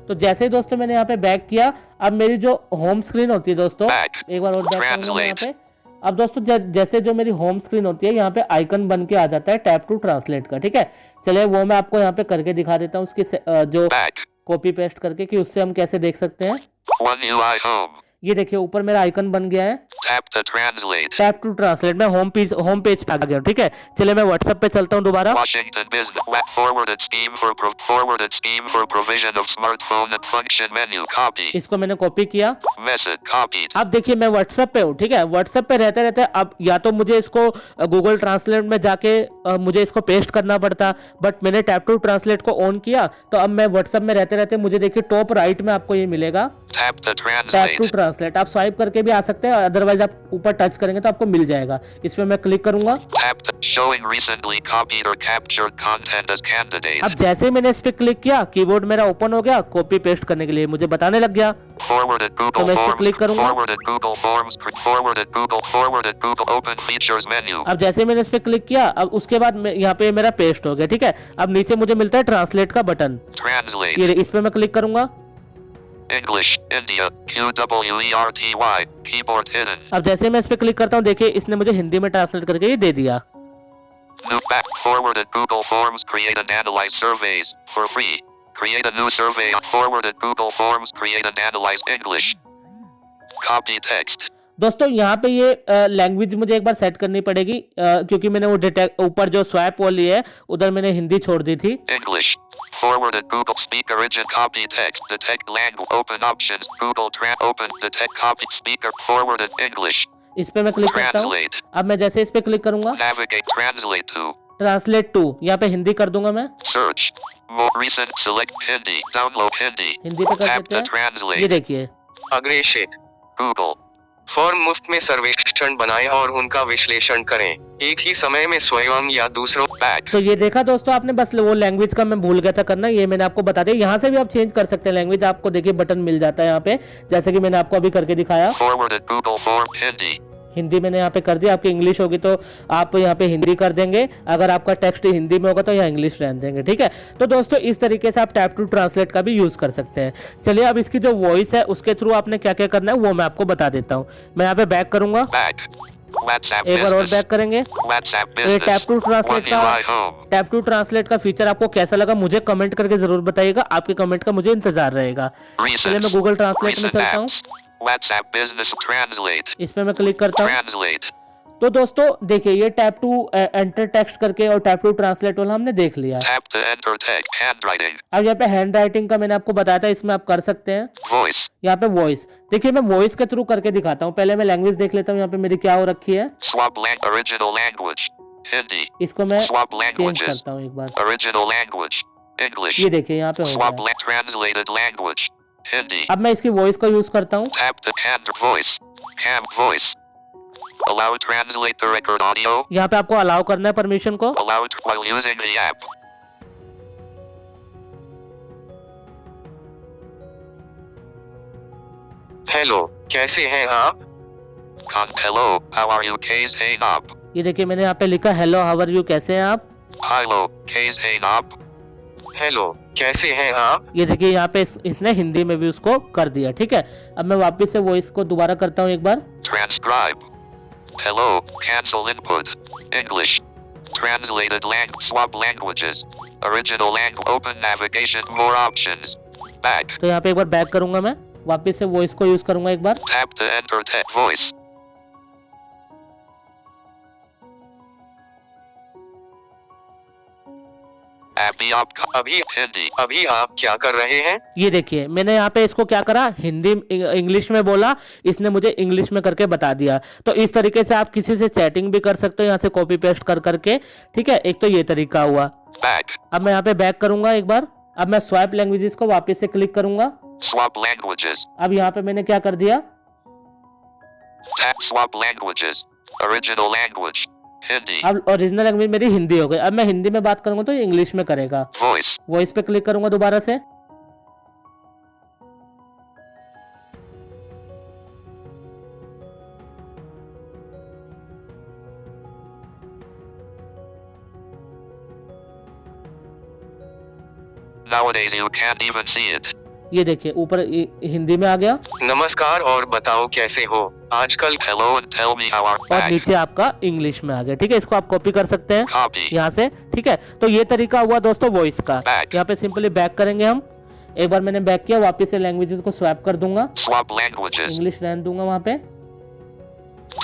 तो जैसे ही दोस्तों मैंने यहाँ पे बैक किया, अब मेरी जो होम स्क्रीन होती है दोस्तों, Back. एक बार और बैक करूंगा मैं यहाँ पे। अब दोस्तों जैसे जो मेरी होम स्क्रीन होती है, यहाँ पे आइकन बन के आ जाता है टैप टू ट्रांसलेट का। ठीक है, चलिए वो मैं आपको यहाँ पे करके दिखा देता हूँ, उसकी जो Back. कॉपी पेस्ट करके, कि उससे हम कैसे देख सकते हैं। One UI home. ये देखिए ऊपर मेरा आइकन बन गया है Tap to translate. Tap to translate. मैं होम पेज पे आ गया हूँ। ठीक है, चलिए मैं व्हाट्सएप पे चलता हूँ दोबारा। Washington Business forwarded scheme for provision of smartphone and function menu. Copy. इसको मैंने कॉपी किया। Message copied. अब देखिए मैं व्हाट्सएप पे हूँ। ठीक है, व्हाट्सएप पे रहते रहते अब या तो मुझे इसको गूगल ट्रांसलेट में जाके मुझे इसको पेस्ट करना पड़ता, बट मैंने टैप टू ट्रांसलेट को ऑन किया, तो अब मैं व्हाट्सएप में रहते रहते मुझे देखिए टॉप राइट में आपको ये मिलेगा Tap to tap to translate. Translate. आप स्वाइप करके भी आ सकते हैं, अदरवाइज आप ऊपर टच करेंगे तो आपको मिल जाएगा। इस पे मैं क्लिक करूंगा। Tap to showing recently copied or captured content as candidate. अब जैसे ही मैंने इस पे क्लिक किया, कीबोर्ड मेरा ओपन हो गया, कॉपी पेस्ट करने के लिए मुझे बताने लग गया। Forwarded तो Google मैं इस पे Forms. क्लिक करूंगा। Forwarded Google Forms. Forwarded Google Open Features menu. अब जैसे मैंने इस पे क्लिक किया, अब उसके बाद यहाँ पे मेरा पेस्ट हो गया। ठीक है, अब नीचे मुझे मिलता है ट्रांसलेट का बटन, Translate. ये इस पे मैं क्लिक करूंगा। English, India, QWERTY, keyboard hidden. अब जैसे मैं इस पे क्लिक करता हूँ, देखिए इसने मुझे हिंदी में ट्रांसलेट करके ये दे दिया। New back. Forwarded Google Forms. Create and analyze surveys for free. Create a new survey. Forwarded Google Forms. Create and analyze English. Copy text. दोस्तों यहाँ पे ये लैंग्वेज मुझे एक बार सेट करनी पड़ेगी, क्योंकि मैंने वो डिटेक्ट ऊपर जो स्वैप वाली है उधर मैंने हिंदी छोड़ दी थी। English. Forwarded Google Speak Origin. Copy text. Detect language. Open options. Google Open. Detect copy speaker. Forwarded English. इस पे मैं क्लिक करता हूँ। Translate. अब मैं जैसे इस पे क्लिक करूंगा, Navigate. Translate to. Translate to, यहाँ पे हिंदी कर दूंगा मैं। Search. More recent. Select Hindi. Download Hindi. Hindi पे कर Tap देते to हैं। ये translate. देखिए, अग्रेषित Google. फॉर्म मुफ्त में सर्वेक्षण बनाएं और उनका विश्लेषण करें, एक ही समय में स्वयं या दूसरों। Back. तो ये देखा दोस्तों आपने, बस वो लैंग्वेज का मैं भूल गया था करना, ये मैंने आपको बता दिया। यहाँ से भी आप चेंज कर सकते हैं लैंग्वेज, आपको देखिए बटन मिल जाता है यहाँ पे, जैसे कि मैंने आपको अभी करके दिखाया। Forwarded Google Form. Hindi. Hindi मैंने यहाँ पे कर दिया। आपकी इंग्लिश होगी तो आप यहाँ पे हिंदी कर देंगे, अगर आपका टेक्स्ट हिंदी में होगा तो यहाँ इंग्लिश रहने देंगे। ठीक है, तो दोस्तों इस तरीके से आप टैप टू ट्रांसलेट का भी यूज कर सकते हैं। चलिए अब इसकी जो वॉइस है उसके थ्रू आपने क्या क्या करना है वो मैं आपको बता देता हूँ। मैं यहाँ पे बैक करूंगा, Back. WhatsApp एक बार और Business. बैक करेंगे। WhatsApp तो ये Business. Tap to translate One का UI home. Tap to translate का फीचर आपको कैसा लगा मुझे कमेंट करके जरूर बताइएगा, आपके कमेंट का मुझे इंतजार रहेगा। चलिए मैं Recent. गूगल ट्रांसलेट में Recent चलता हूँ, apps. WhatsApp Business. Translate. इस पे मैं क्लिक करता हूँ। Translate. तो दोस्तों देखिए ये टैप टू एंटर टेक्स्ट करके और टैप टू ट्रांसलेट वाला हमने देख लिया। Tap to enter text. Handwriting. अब यहाँ पे हैंड राइटिंग का मैंने आपको बताया था, इसमें आप कर सकते हैं। Voice. यहाँ पे वॉइस, देखिए मैं वॉइस के थ्रू करके दिखाता हूँ। पहले मैं लैंग्वेज देख लेता हूँ यहाँ पे मेरी क्या हो रखी है। Swap original language. Hindi. इसको मैं Swap चेंज languages. करता हूँ एक बार। Original language. English. ये देखिए यहाँ पे हो Swap गया। translated language. Hindi. अब मैं इसकी वॉइस को यूज करता हूँ। Tap to hand voice. Cam voice. Allow translate the record audio. यहाँ पे आपको अलाउ करना है परमिशन को। Allow while using the app. Hello, कैसे हैं आप? Hello, how are you? K's hey up. ये देखिए मैंने यहाँ पे लिखा हेलो हाउ आर यू, कैसे हैं आप। Hello, K's hey up. Hello, कैसे हैं आप? ये देखिए यहाँ पे इसने हिंदी में भी उसको कर दिया। ठीक है, अब मैं वापस से वॉइस को दोबारा करता हूँ एक बार। Transcribe. Hello, cancel input. English. Translated swap languages. Original language. Open navigation. More options. Back. तो यहाँ पे एक बार बैक करूंगा, मैं वापस से वॉइस को यूज करूंगा एक बार। Tap to enter voice. अभी आप क्या कर रहे हैं? ये देखिए मैंने यहाँ पे इसको क्या करा, हिंदी इंग्लिश में बोला, इसने मुझे इंग्लिश में करके बता दिया। तो इस तरीके से आप किसी से चैटिंग भी कर सकते हो यहाँ से कॉपी पेस्ट कर करके, ठीक है। एक तो ये तरीका हुआ। अब मैं यहाँ पे बैक करूंगा एक बार। अब मैं स्वाइप लैंग्वेजेस को वापस से क्लिक करूंगा। Swap languages. अब यहाँ पे मैंने क्या कर दिया, Tap swap languages. Original language. Hindi. अब ओरिजिनल लैंग्वेज मेरी हिंदी हो गई। अब मैं हिंदी में बात करूंगा तो ये इंग्लिश में करेगा। Voice. वॉइस पे क्लिक करूंगा दोबारा से। Nowadays you can't even see it. ये देखिए ऊपर हिंदी में आ गया नमस्कार और बताओ कैसे हो आजकल। Hello and tell me how are और back. नीचे आपका इंग्लिश में आ गया, ठीक है। इसको आप कॉपी कर सकते हैं Copy. यहाँ से, ठीक है। तो ये तरीका हुआ दोस्तों वॉइस का। Back. यहाँ पे सिंपली बैक करेंगे हम। एक बार मैंने बैक किया, वापस से लैंग्वेजेस को स्वैप कर दूंगा, Swap languages. इंग्लिश रहने दूंगा वहाँ पे।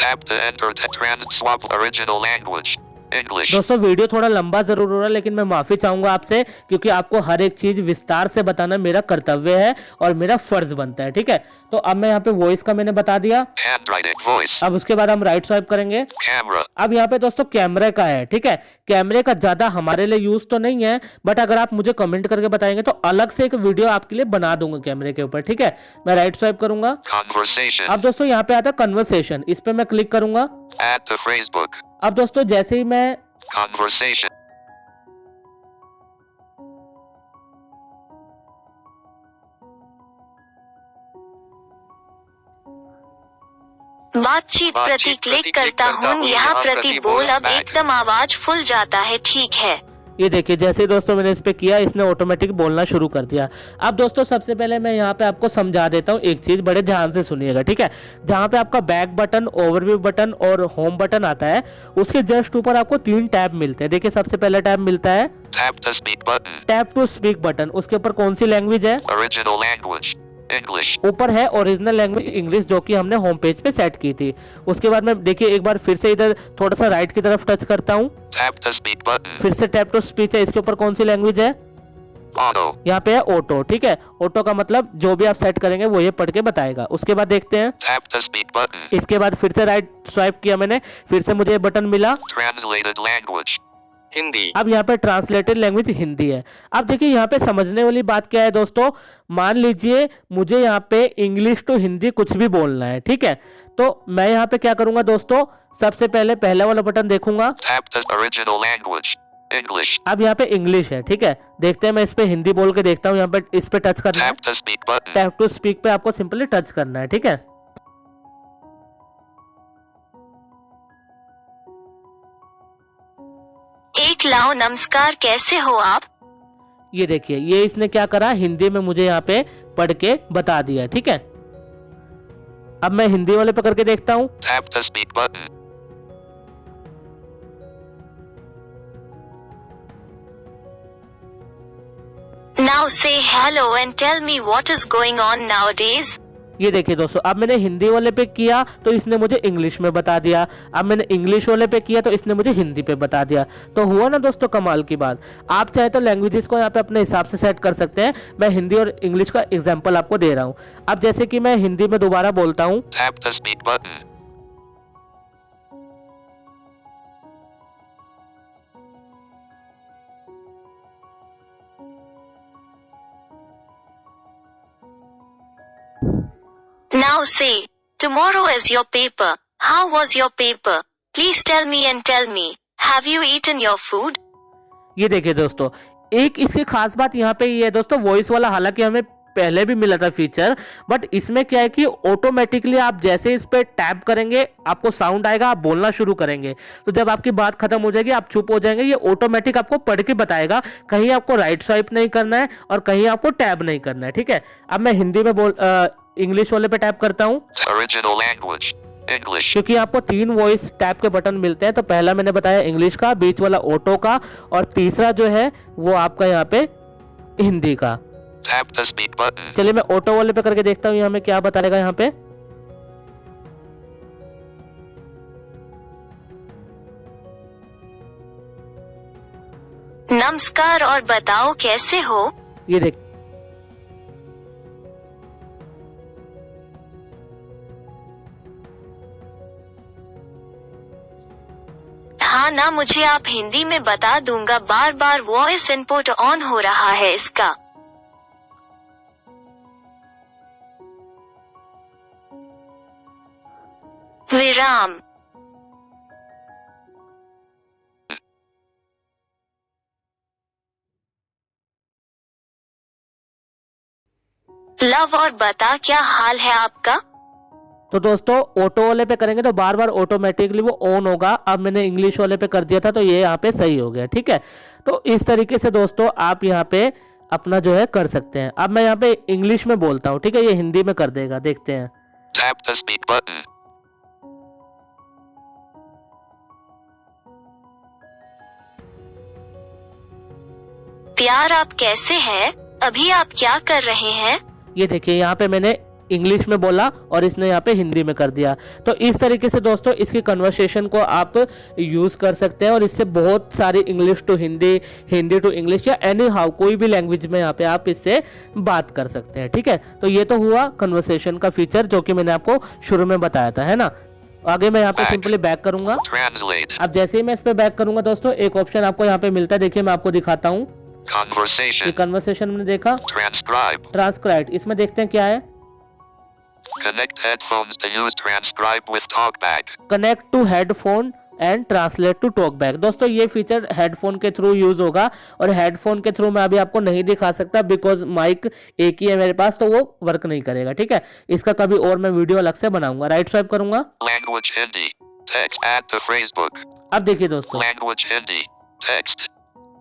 Tap to enter trans swap original language. English. दोस्तों वीडियो थोड़ा लंबा जरूर हो रहा है, लेकिन मैं माफी चाहूंगा आपसे, क्योंकि आपको हर एक चीज विस्तार से बताना मेरा कर्तव्य है और मेरा फर्ज बनता है, ठीक है। तो अब मैं यहाँ पे वॉइस का मैंने बता दिया। Handwriting voice. अब उसके बाद हम राइट स्वाइप करेंगे। Camera. अब यहाँ पे दोस्तों कैमरे का है, ठीक है। कैमरे का ज्यादा हमारे लिए यूज तो नहीं है, बट अगर आप मुझे कमेंट करके बताएंगे तो अलग से एक वीडियो आपके लिए बना दूंगा कैमरे के ऊपर, ठीक है। मैं राइट स्वाइप करूंगा। Conversation. अब दोस्तों यहाँ पे आता है कन्वर्सेशन, इस पे मैं क्लिक करूंगा। Add to phrase book. अब दोस्तों जैसे ही मैं Conversation. बातचीत प्रति क्लिक करता हूँ, यहाँ प्रति बोल अब एकदम आवाज फुल जाता है, ठीक है। ये देखिए जैसे ही दोस्तों मैंने इस पे किया, इसने ऑटोमेटिक बोलना शुरू कर दिया। अब दोस्तों सबसे पहले मैं यहाँ पे आपको समझा देता हूँ एक चीज, बड़े ध्यान से सुनिएगा, ठीक है। जहाँ पे आपका बैक बटन, ओवरव्यू बटन और होम बटन आता है, उसके जस्ट ऊपर आपको 3 टैब मिलते हैं। देखिए सबसे पहला टैब मिलता है Tap to speak button. Tap to speak button. उसके ऊपर कौन सी लैंग्वेज है, Original language. English. ऊपर है ओरिजिनल लैंग्वेज इंग्लिश, जो कि हमने होम पेज पे सेट की थी। उसके बाद मैं देखिए एक बार फिर से इधर थोड़ा सा राइट की तरफ टच करता हूँ, Tap to speak button. फिर से टैप टू स्पीच है। इसके ऊपर कौन सी लैंग्वेज है, Auto. यहाँ पे है ऑटो, ठीक है। ऑटो का मतलब जो भी आप सेट करेंगे वो ये पढ़ के बताएगा। उसके बाद देखते हैं, Tap to speak button. इसके बाद फिर से राइट स्वाइप किया मैंने, फिर से मुझे ये बटन मिला। Translated language. हिंदी। अब यहाँ पे ट्रांसलेटेड लैंग्वेज हिंदी है। अब देखिए यहाँ पे समझने वाली बात क्या है दोस्तों, मान लीजिए मुझे यहाँ पे इंग्लिश टू हिंदी कुछ भी बोलना है, ठीक है। तो मैं यहाँ पे क्या करूंगा दोस्तों, सबसे पहले पहला वाला बटन देखूंगा। Tap to original language. English. अब यहाँ पे इंग्लिश है, ठीक है। देखते हैं, मैं इस पे हिंदी बोल के देखता हूँ। यहाँ पे इस पे टच करना है, Tap to speak button. Tap to speak पे आपको सिंपली टच करना है, ठीक है। एक लाओ नमस्कार, कैसे हो आप? ये देखिए ये इसने क्या करा, हिंदी में मुझे यहाँ पे पढ़ के बता दिया, ठीक है। अब मैं हिंदी वाले पे करके देखता हूँ। Tap to speak button. Now say hello and tell me what is going on nowadays. ये देखिए दोस्तों, अब मैंने हिंदी वाले पे किया तो इसने मुझे इंग्लिश में बता दिया। अब मैंने इंग्लिश वाले पे किया तो इसने मुझे हिंदी पे बता दिया। तो हुआ ना दोस्तों कमाल की बात। आप चाहे तो लैंग्वेजेस को यहाँ पे अपने हिसाब से सेट कर सकते हैं। मैं हिंदी और इंग्लिश का एग्जाम्पल आपको दे रहा हूँ। अब जैसे कि मैं हिंदी में दोबारा बोलता हूँ। Tap to speak button. Now say, tomorrow is your paper. How was your paper? Please tell me and tell me. Have you eaten your food? ये देखिए दोस्तों, एक इसकी खास बात यहाँ पे ये है दोस्तों, वॉइस वाला हालांकि हमें पहले भी मिला था फीचर, बट इसमें क्या है कि ऑटोमेटिकली आप जैसे इस पे टैप करेंगे आपको साउंड आएगा, आप बोलना शुरू करेंगे। तो जब आपकी बात खत्म हो जाएगी आप चुप हो जाएंगे, ये ऑटोमेटिक आपको पढ़ के बताएगा। कहीं आपको राइट स्वाइप नहीं करना है और कहीं आपको टैब नहीं करना है, ठीक है। अब मैं हिंदी में इंग्लिश वाले पे टैप करता हूँ। Original language. English. क्योंकि आपको 3 वॉइस टैप के बटन मिलते हैं। तो पहला मैंने बताया इंग्लिश का, बीच वाला ऑटो का, और तीसरा जो है वो आपका यहाँ पे हिंदी का। Tap the speak button. चलिए मैं ऑटो वाले पे करके देखता हूँ यहाँ में क्या बताएगा यहाँ पे। नमस्कार और बताओ कैसे हो। ये देख, हाँ ना, मुझे आप हिंदी में बता दूंगा, बार बार वॉइस इनपुट ऑन हो रहा है इसका। विराम। लव और बता क्या हाल है आपका। तो दोस्तों ऑटो वाले पे करेंगे तो बार बार ऑटोमेटिकली वो ऑन होगा। अब मैंने इंग्लिश वाले पे कर दिया था तो ये यहाँ पे सही हो गया। ठीक है, तो इस तरीके से दोस्तों आप यहाँ पे अपना जो है कर सकते हैं। अब मैं यहाँ पे इंग्लिश में बोलता हूँ, ठीक है, ये हिंदी में कर देगा, देखते हैं। Tap the speak button. प्यार आप कैसे हैं, अभी आप क्या कर रहे हैं। ये देखिए यहाँ पे मैंने इंग्लिश में बोला और इसने यहाँ पे हिंदी में कर दिया। तो इस तरीके से दोस्तों इसकी कन्वर्सेशन को आप यूज कर सकते हैं और इससे बहुत सारी English to Hindi, Hindi to English या एनी हाउ कोई भी लैंग्वेज में यहाँ पे आप इससे बात कर सकते हैं। ठीक है, तो ये तो हुआ कन्वर्सेशन का फीचर जो कि मैंने आपको शुरू में बताया था, है ना। आगे मैं यहाँ पे सिंपली बैक करूंगा। Translate. अब जैसे ही मैं इस पे बैक करूंगा दोस्तों एक ऑप्शन आपको यहाँ पे मिलता है, देखिए मैं आपको दिखाता हूँ। ये Conversation. कन्वर्सेशन मैंने देखा, Transcribe. ट्रांसक्राइब, इसमें देखते हैं क्या है। Connect headphones to use transcribe with talkback. Connect to headphone and translate to TalkBack. दोस्तों ये फीचर हेडफोन के थ्रू यूज होगा और हेडफोन के थ्रू मैं अभी आपको नहीं दिखा सकता बिकॉज माइक एक ही है मेरे पास, तो वो वर्क नहीं करेगा। ठीक है, इसका कभी और मैं वीडियो अलग से बनाऊंगा। राइट स्वाइप करूंगा। Language Hindi. Text. Add to phrasebook. अब देखिए दोस्तों, Language Hindi. Text.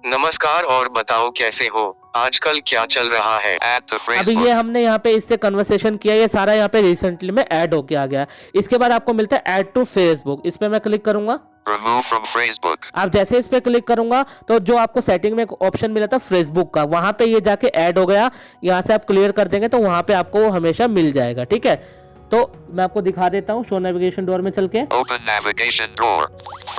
नमस्कार और बताओ कैसे हो, आजकल क्या चल रहा है। Add to अभी ये phrasebook. हमने यहाँ पे इससे कन्वर्सेशन किया, ये सारा यहाँ पे रिसेंटली में ऐड होके आ गया। इसके बाद आपको मिलता है ऐड टू फेसबुक, इस पे मैं क्लिक करूंगा। Remove from phrasebook. आप जैसे इस पे क्लिक करूंगा तो जो आपको सेटिंग में एक ऑप्शन मिला था फेसबुक का, वहां पे ये जाके ऐड हो गया। यहाँ से आप क्लियर कर देंगे तो वहां पे आपको वो हमेशा मिल जाएगा। ठीक है, तो मैं आपको दिखा देता हूँ शो नेविगेशन डोर में चल के। Open navigation door.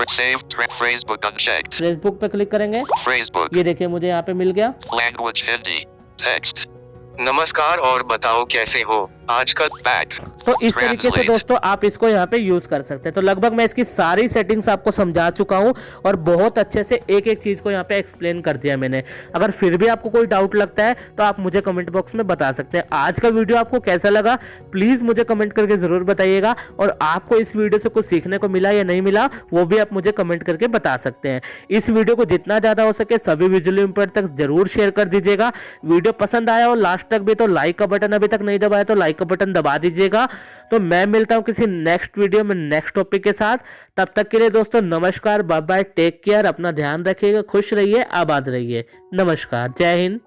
Save phrasebook unchecked. Facebook पे क्लिक करेंगे, Phrasebook. ये देखिए मुझे यहाँ पे मिल गया। Language Hindi. Text. नमस्कार और बताओ कैसे हो, आजकल Back. तो इस तरीके से Translate. दोस्तों आप इसको यहाँ पे यूज कर सकते हैं। तो लगभग मैं इसकी सारी सेटिंग्स आपको समझा चुका हूँ और बहुत अच्छे से एक एक चीज को यहाँ पे एक्सप्लेन कर दिया मैंने। अगर फिर भी आपको कोई डाउट लगता है तो आप मुझे कमेंट बॉक्स में बता सकते हैं। आज का वीडियो आपको कैसा लगा प्लीज मुझे कमेंट करके जरूर बताइएगा, और आपको इस वीडियो से कुछ सीखने को मिला या नहीं मिला वो भी आप मुझे कमेंट करके बता सकते हैं। इस वीडियो को जितना ज्यादा हो सके सभी विजुअली इंपेयर्ड तक जरूर शेयर कर दीजिएगा। वीडियो पसंद आया हो लास्ट तक भी तो लाइक का बटन अभी तक नहीं दबाया तो लाइक का बटन दबा दीजिएगा। तो मैं मिलता हूं किसी नेक्स्ट वीडियो में नेक्स्ट टॉपिक के साथ। तब तक के लिए दोस्तों नमस्कार, बाय बाय, टेक केयर, अपना ध्यान रखिएगा, खुश रहिए, आबाद रहिए। नमस्कार, जय हिंद।